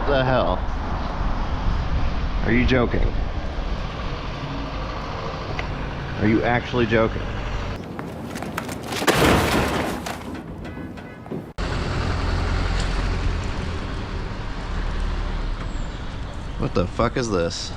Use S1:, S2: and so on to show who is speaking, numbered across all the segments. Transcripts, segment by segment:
S1: What the hell? Are you joking? Are you actually joking? What the fuck is this?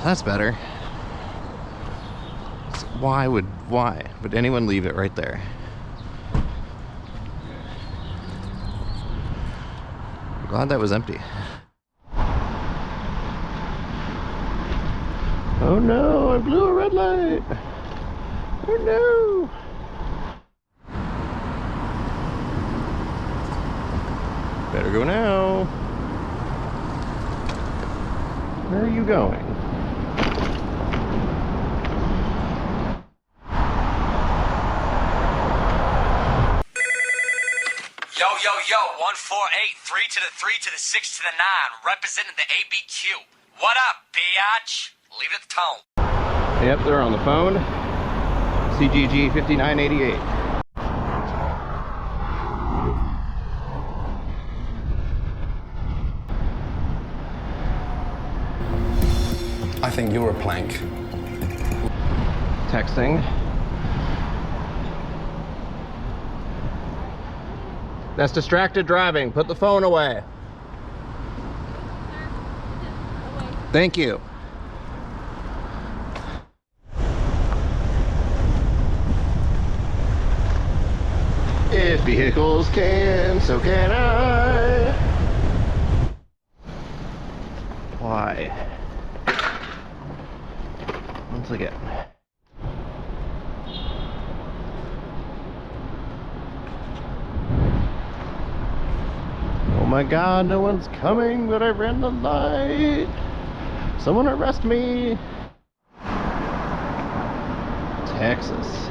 S1: That's better. Why would anyone leave it right there? I'm glad that was empty. Oh no, I blew a red light. Oh no. Better go now. Where are you going?
S2: Yo, 148, 3 to the 3 to the 6 to the 9, representing the ABQ. What up, biatch? Leave it at the tone.
S1: Yep, they're on the phone. CGG 5988.
S3: I think you're a plank.
S1: Texting. That's distracted driving. Put the phone away. Thank you. If vehicles can, so can I. Why? Once again. Oh my god, no one's coming, but I ran the light. Someone arrest me. Texas.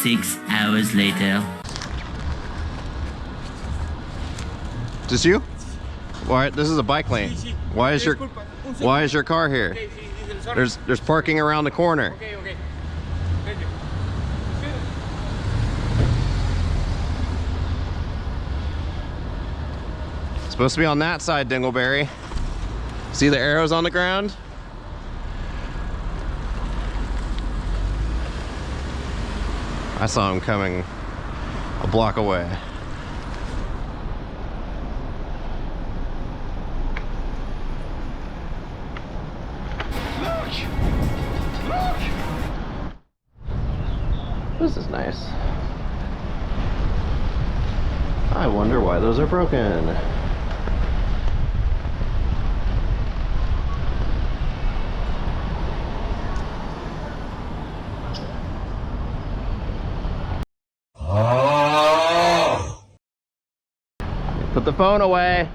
S4: Six hours later.
S1: Is this you? Why? This is a bike lane. Why is your car here? There's parking around the corner. It's supposed to be on that side, Dingleberry. See the arrows on the ground? I saw him coming a block away. This is nice. I wonder why those are broken. Put the phone away.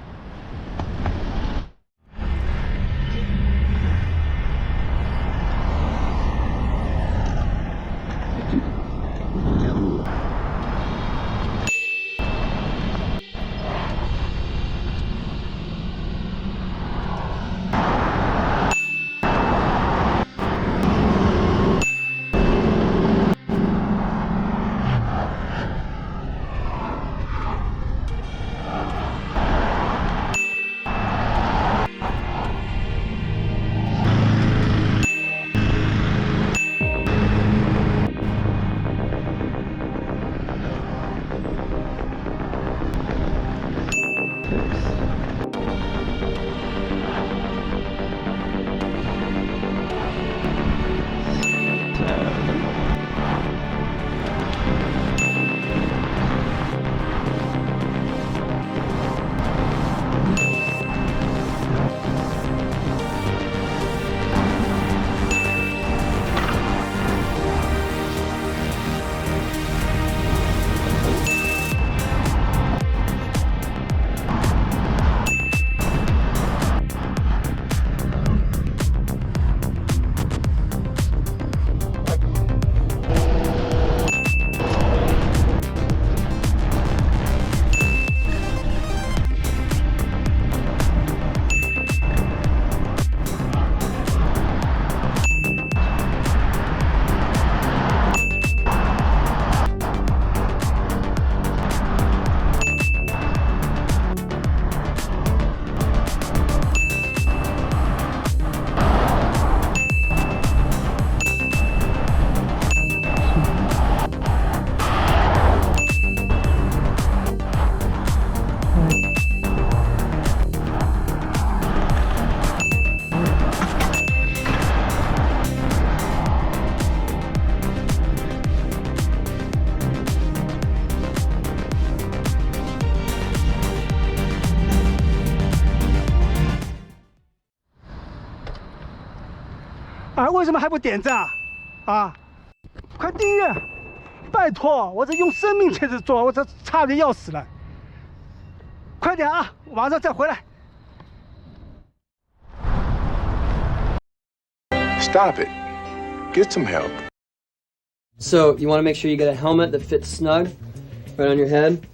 S4: 啊，为什么还不点赞啊？啊，快订阅！拜托，我这用生命在这做，我这差点要死了。快点啊，我马上再回来。
S5: Stop it. Get some help.
S6: So you want to make sure you get a helmet that fits snug right on your head.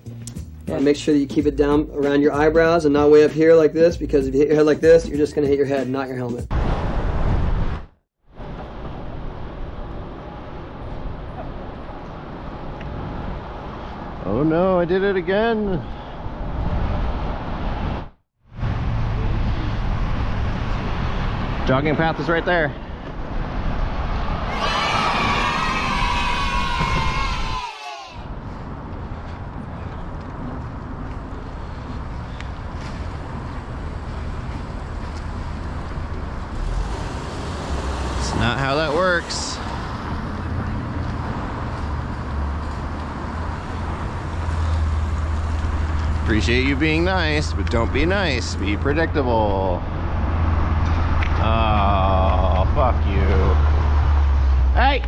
S6: Make sure that you keep it down around your eyebrows and not way up here like this, because if you hit your head like this, you're just going to hit your head, not your helmet.
S1: Oh no, I did it again. Jogging path is right there. It's not how that works. Appreciate you being nice, but don't be nice. Be predictable. Oh, fuck you. Hey!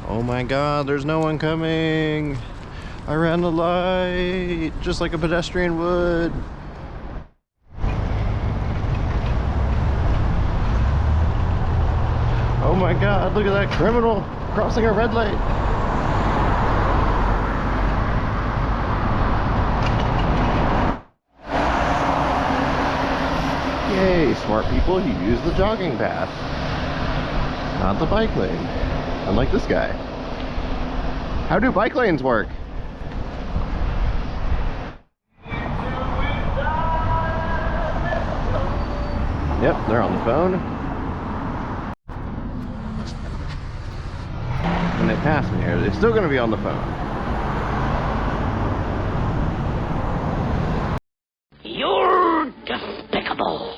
S1: Oh my god, there's no one coming. I ran the light, just like a pedestrian would. Oh my god, look at that criminal crossing a red light. Yay, smart people, you use the jogging path, not the bike lane. Unlike this guy. How do bike lanes work? Yep, they're on the phone. When they pass me here, they're still going to be on the phone.
S7: You're despicable.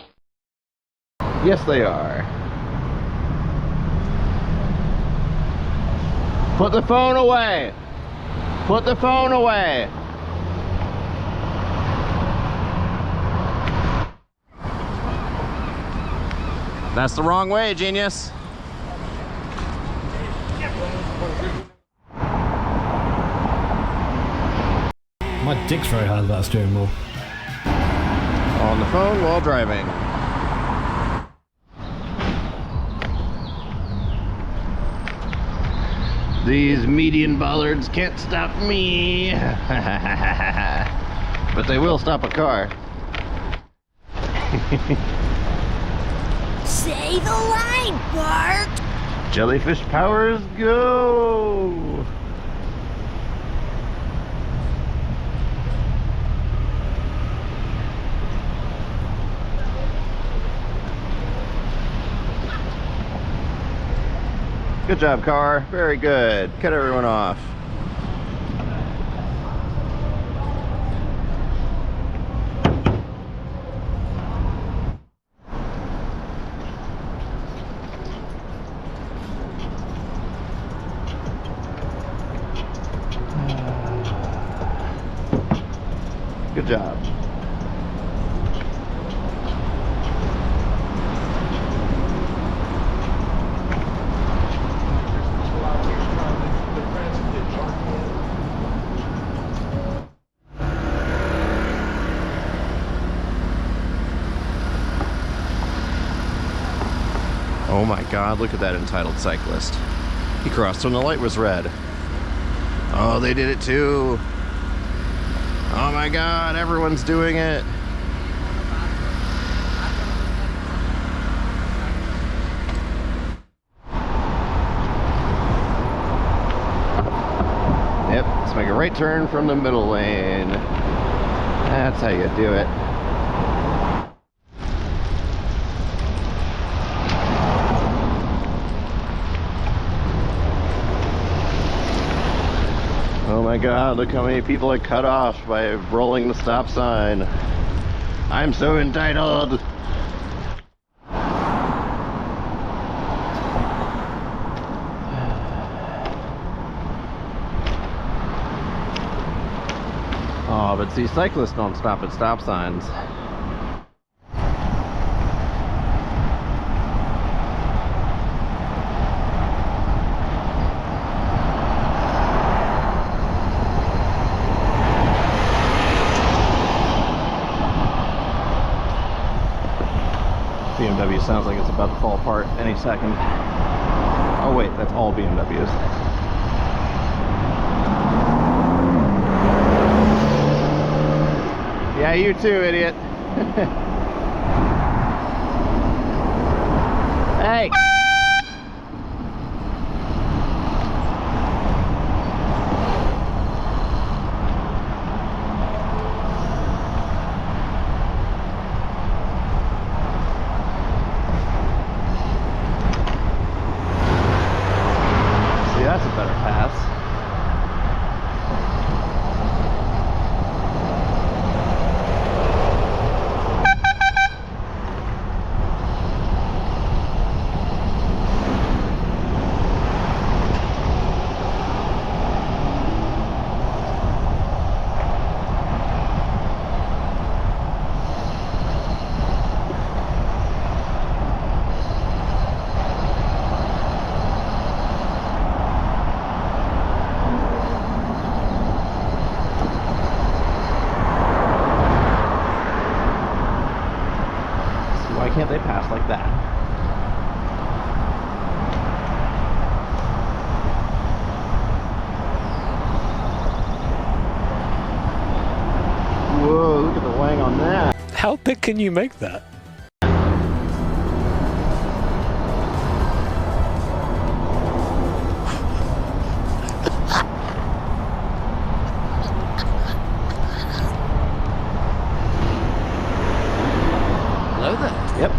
S1: Yes, they are. Put the phone away! Put the phone away! That's the wrong way, genius.
S8: My dick's very hard about steering wheel.
S1: On the phone while driving. These median bollards can't stop me. But they will stop a car.
S7: Say the line, Bart.
S1: Jellyfish powers go. Good job, car. Very good. Cut everyone off. Good job. Oh my god, look at that entitled cyclist. He crossed when the light was red. Oh, they did it too. Oh my god, everyone's doing it. Yep, let's make a right turn from the middle lane. That's how you do it. my god, look how many people are cut off by rolling the stop sign. I'm so entitled. Oh, but see, cyclists don't stop at stop signs. BMW sounds like it's about to fall apart any second. Oh wait, that's all BMWs. Yeah, you too, idiot. Hey! See, that's a better pass. Why can't they pass like that? Whoa, look at the wang on that.
S8: How big can you make that?
S1: Hello there. Yep.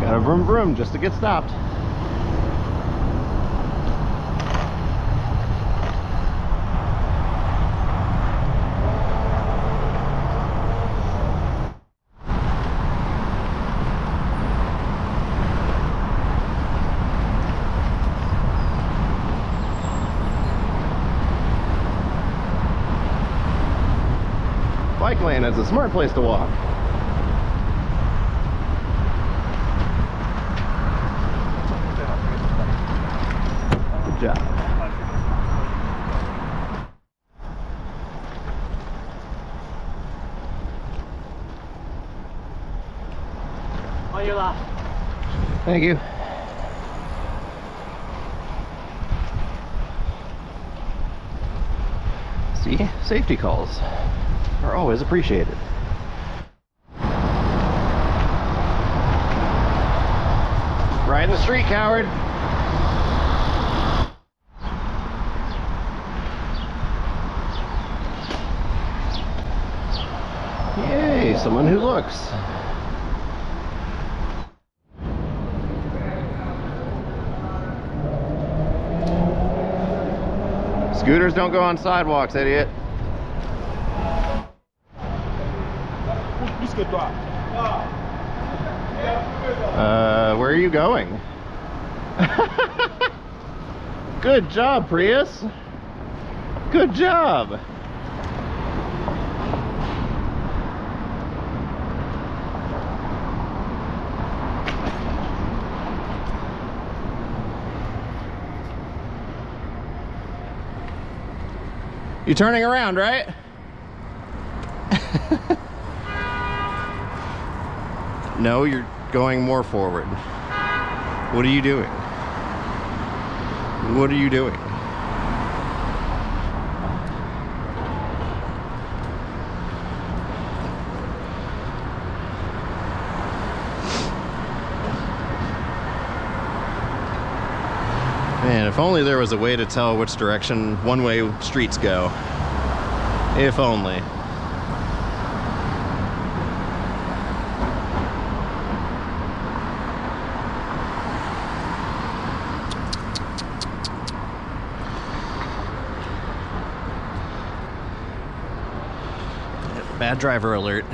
S1: Got a vroom vroom just to get stopped. Bike lane is a smart place to walk. Good job. Thank you. See, safety calls are always appreciated. Right in the street, coward. Yay, someone who looks. Scooters don't go on sidewalks, idiot. Where are you going? Good job, Prius. Good job. You're turning around, right? No, you're going more forward. What are you doing? What are you doing? Man, if only there was a way to tell which direction one-way streets go. If only. Bad driver alert.